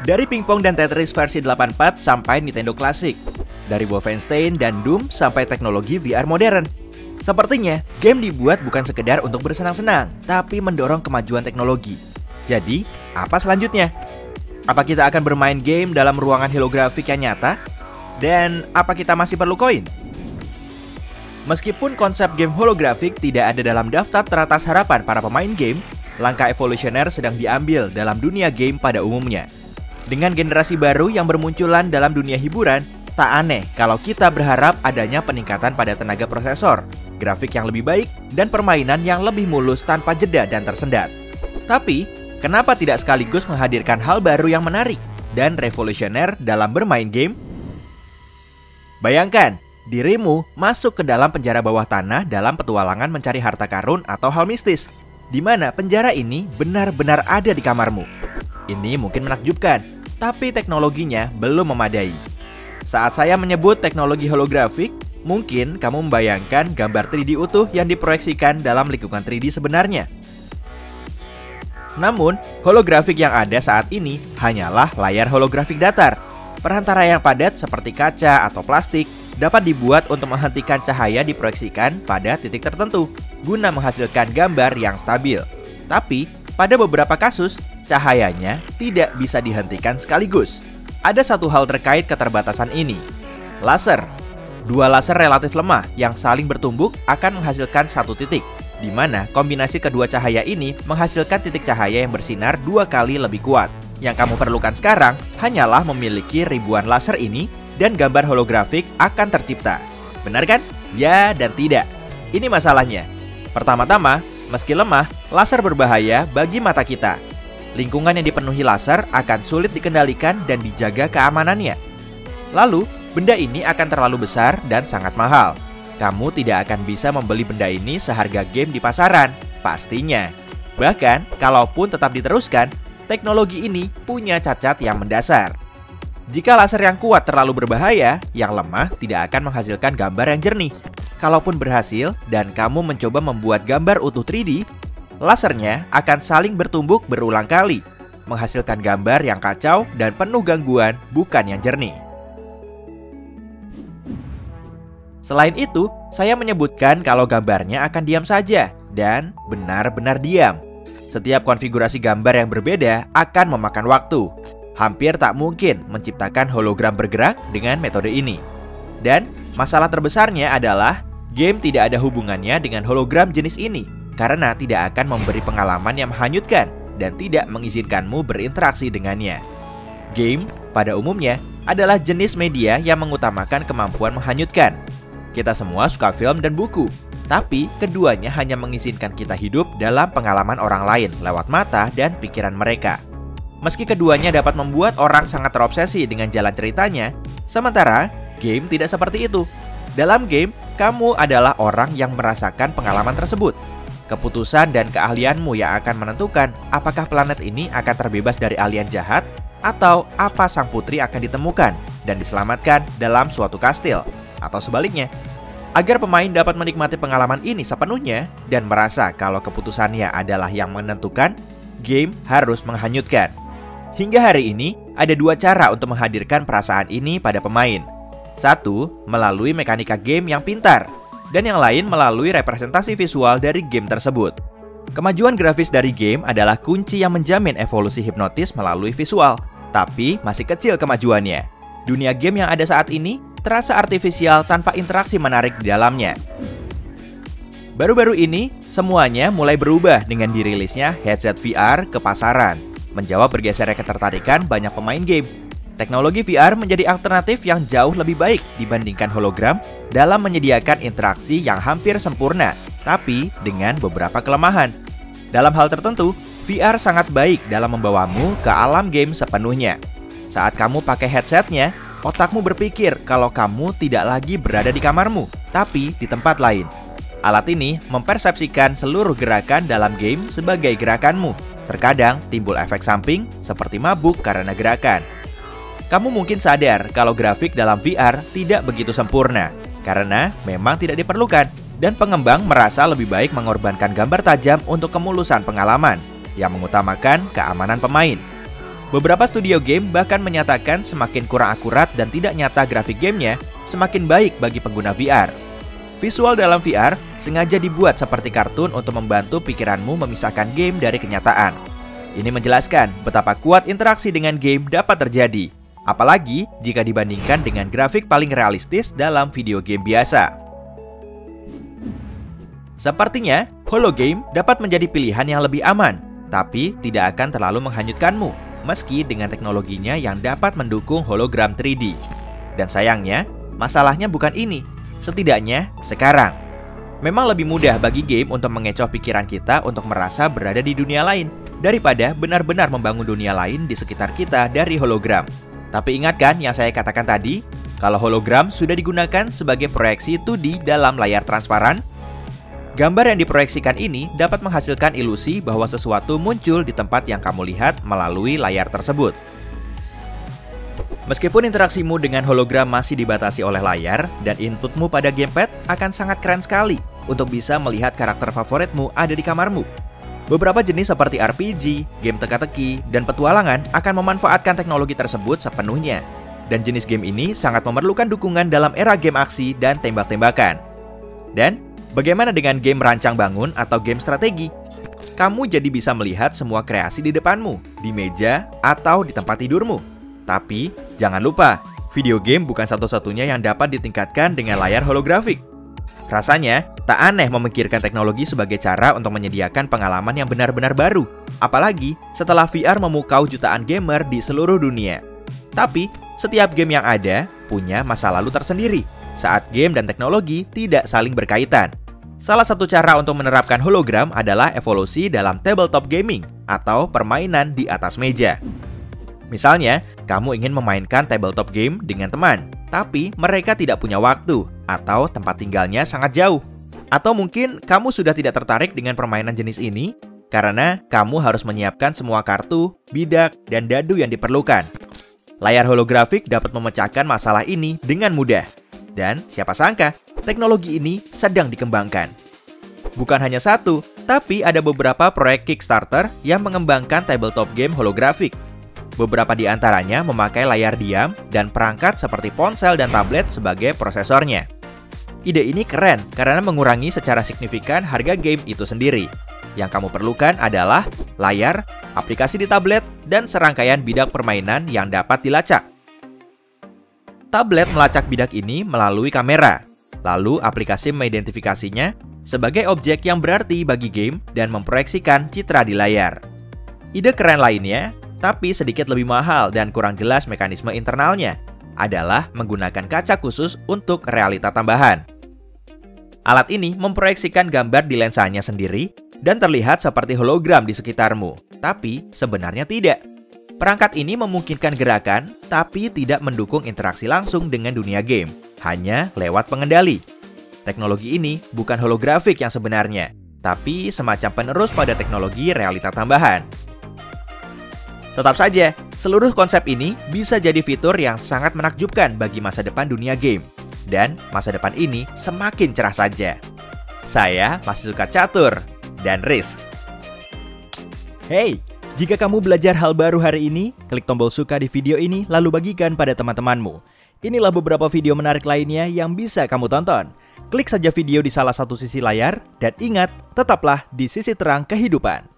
Dari Pingpong dan Tetris versi 84 sampai Nintendo Classic. Dari Wolfenstein dan Doom sampai teknologi VR modern. Sepertinya, game dibuat bukan sekedar untuk bersenang-senang, tapi mendorong kemajuan teknologi. Jadi, apa selanjutnya? Apa kita akan bermain game dalam ruangan holografik yang nyata? Dan apa kita masih perlu koin? Meskipun konsep game holografik tidak ada dalam daftar teratas harapan para pemain game, langkah evolusioner sedang diambil dalam dunia game pada umumnya. Dengan generasi baru yang bermunculan dalam dunia hiburan, tak aneh kalau kita berharap adanya peningkatan pada tenaga prosesor, grafik yang lebih baik, dan permainan yang lebih mulus tanpa jeda dan tersendat. Tapi, kenapa tidak sekaligus menghadirkan hal baru yang menarik dan revolusioner dalam bermain game? Bayangkan, dirimu masuk ke dalam penjara bawah tanah dalam petualangan mencari harta karun atau hal mistis, di mana penjara ini benar-benar ada di kamarmu. Ini mungkin menakjubkan, tapi teknologinya belum memadai. Saat saya menyebut teknologi holografik, mungkin kamu membayangkan gambar 3D utuh yang diproyeksikan dalam lingkungan 3D sebenarnya. Namun, holografik yang ada saat ini hanyalah layar holografik datar. Perantara yang padat seperti kaca atau plastik dapat dibuat untuk menghentikan cahaya diproyeksikan pada titik tertentu, guna menghasilkan gambar yang stabil. Tapi, pada beberapa kasus, cahayanya tidak bisa dihentikan sekaligus. Ada satu hal terkait keterbatasan ini. Laser. Dua laser relatif lemah yang saling bertumbuk akan menghasilkan satu titik, di mana kombinasi kedua cahaya ini menghasilkan titik cahaya yang bersinar 2 kali lebih kuat. Yang kamu perlukan sekarang hanyalah memiliki ribuan laser ini dan gambar holografik akan tercipta. Benar kan? Ya dan tidak. Ini masalahnya. Pertama-tama, meski lemah, laser berbahaya bagi mata kita. Lingkungan yang dipenuhi laser akan sulit dikendalikan dan dijaga keamanannya. Lalu, benda ini akan terlalu besar dan sangat mahal. Kamu tidak akan bisa membeli benda ini seharga game di pasaran, pastinya. Bahkan, kalaupun tetap diteruskan, teknologi ini punya cacat yang mendasar. Jika laser yang kuat terlalu berbahaya, yang lemah tidak akan menghasilkan gambar yang jernih. Kalaupun berhasil dan kamu mencoba membuat gambar utuh 3D, lasernya akan saling bertumbuk berulang kali, menghasilkan gambar yang kacau dan penuh gangguan, bukan yang jernih. Selain itu, saya menyebutkan kalau gambarnya akan diam saja dan benar-benar diam. Setiap konfigurasi gambar yang berbeda akan memakan waktu. Hampir tak mungkin menciptakan hologram bergerak dengan metode ini. Dan masalah terbesarnya adalah game tidak ada hubungannya dengan hologram jenis ini, karena tidak akan memberi pengalaman yang menghanyutkan dan tidak mengizinkanmu berinteraksi dengannya. Game, pada umumnya, adalah jenis media yang mengutamakan kemampuan menghanyutkan. Kita semua suka film dan buku, tapi keduanya hanya mengizinkan kita hidup dalam pengalaman orang lain lewat mata dan pikiran mereka. Meski keduanya dapat membuat orang sangat terobsesi dengan jalan ceritanya, sementara game tidak seperti itu. Dalam game, kamu adalah orang yang merasakan pengalaman tersebut. Keputusan dan keahlianmu yang akan menentukan apakah planet ini akan terbebas dari alien jahat atau apa sang putri akan ditemukan dan diselamatkan dalam suatu kastil, atau sebaliknya. Agar pemain dapat menikmati pengalaman ini sepenuhnya dan merasa kalau keputusannya adalah yang menentukan, game harus menghanyutkan. Hingga hari ini, ada 2 cara untuk menghadirkan perasaan ini pada pemain. Satu, melalui mekanika game yang pintar, dan yang lain melalui representasi visual dari game tersebut. Kemajuan grafis dari game adalah kunci yang menjamin evolusi hipnotis melalui visual, tapi masih kecil kemajuannya. Dunia game yang ada saat ini terasa artifisial tanpa interaksi menarik di dalamnya. Baru-baru ini, semuanya mulai berubah dengan dirilisnya headset VR ke pasaran, menjawab bergesernya ketertarikan banyak pemain game. Teknologi VR menjadi alternatif yang jauh lebih baik dibandingkan hologram dalam menyediakan interaksi yang hampir sempurna, tapi dengan beberapa kelemahan. Dalam hal tertentu, VR sangat baik dalam membawamu ke alam game sepenuhnya. Saat kamu pakai headsetnya, otakmu berpikir kalau kamu tidak lagi berada di kamarmu, tapi di tempat lain. Alat ini mempersepsikan seluruh gerakan dalam game sebagai gerakanmu. Terkadang timbul efek samping seperti mabuk karena gerakan. Kamu mungkin sadar kalau grafik dalam VR tidak begitu sempurna, karena memang tidak diperlukan, dan pengembang merasa lebih baik mengorbankan gambar tajam untuk kemulusan pengalaman, yang mengutamakan keamanan pemain. Beberapa studio game bahkan menyatakan semakin kurang akurat dan tidak nyata grafik gamenya, semakin baik bagi pengguna VR. Visual dalam VR sengaja dibuat seperti kartun untuk membantu pikiranmu memisahkan game dari kenyataan. Ini menjelaskan betapa kuat interaksi dengan game dapat terjadi, apalagi jika dibandingkan dengan grafik paling realistis dalam video game biasa. Sepertinya, hologame dapat menjadi pilihan yang lebih aman, tapi tidak akan terlalu menghanyutkanmu, meski dengan teknologinya yang dapat mendukung hologram 3D. Dan sayangnya, masalahnya bukan ini, setidaknya sekarang. Memang lebih mudah bagi game untuk mengecoh pikiran kita untuk merasa berada di dunia lain, daripada benar-benar membangun dunia lain di sekitar kita dari hologram. Tapi ingatkan yang saya katakan tadi, kalau hologram sudah digunakan sebagai proyeksi 2D dalam layar transparan, gambar yang diproyeksikan ini dapat menghasilkan ilusi bahwa sesuatu muncul di tempat yang kamu lihat melalui layar tersebut. Meskipun interaksimu dengan hologram masih dibatasi oleh layar dan inputmu pada gamepad akan sangat keren sekali untuk bisa melihat karakter favoritmu ada di kamarmu. Beberapa jenis seperti RPG, game teka-teki, dan petualangan akan memanfaatkan teknologi tersebut sepenuhnya. Dan jenis game ini sangat memerlukan dukungan dalam era game aksi dan tembak-tembakan. Dan bagaimana dengan game rancang bangun atau game strategi? Kamu jadi bisa melihat semua kreasi di depanmu, di meja, atau di tempat tidurmu. Tapi, jangan lupa, video game bukan satu-satunya yang dapat ditingkatkan dengan layar holografik. Rasanya, tak aneh memikirkan teknologi sebagai cara untuk menyediakan pengalaman yang benar-benar baru. Apalagi setelah VR memukau jutaan gamer di seluruh dunia. Tapi, setiap game yang ada punya masa lalu tersendiri, saat game dan teknologi tidak saling berkaitan. Salah satu cara untuk menerapkan hologram adalah evolusi dalam tabletop gaming atau permainan di atas meja. Misalnya, kamu ingin memainkan tabletop game dengan teman, tapi mereka tidak punya waktu atau tempat tinggalnya sangat jauh. Atau mungkin kamu sudah tidak tertarik dengan permainan jenis ini karena kamu harus menyiapkan semua kartu, bidak, dan dadu yang diperlukan. Layar holografik dapat memecahkan masalah ini dengan mudah. Dan siapa sangka, teknologi ini sedang dikembangkan. Bukan hanya satu, tapi ada beberapa proyek Kickstarter yang mengembangkan tabletop game holografik. Beberapa di antaranya memakai layar diam dan perangkat seperti ponsel dan tablet sebagai prosesornya. Ide ini keren karena mengurangi secara signifikan harga game itu sendiri. Yang kamu perlukan adalah layar, aplikasi di tablet, dan serangkaian bidak permainan yang dapat dilacak. Tablet melacak bidak ini melalui kamera, lalu aplikasi mengidentifikasinya sebagai objek yang berarti bagi game dan memproyeksikan citra di layar. Ide keren lainnya, tapi sedikit lebih mahal dan kurang jelas mekanisme internalnya, adalah menggunakan kaca khusus untuk realita tambahan. Alat ini memproyeksikan gambar di lensanya sendiri dan terlihat seperti hologram di sekitarmu, tapi sebenarnya tidak. Perangkat ini memungkinkan gerakan, tapi tidak mendukung interaksi langsung dengan dunia game, hanya lewat pengendali. Teknologi ini bukan holografik yang sebenarnya, tapi semacam penerus pada teknologi realita tambahan. Tetap saja, seluruh konsep ini bisa jadi fitur yang sangat menakjubkan bagi masa depan dunia game. Dan masa depan ini semakin cerah saja. Saya masih suka catur dan risk. Hey, jika kamu belajar hal baru hari ini, klik tombol suka di video ini lalu bagikan pada teman-temanmu. Inilah beberapa video menarik lainnya yang bisa kamu tonton. Klik saja video di salah satu sisi layar dan ingat, tetaplah di sisi terang kehidupan.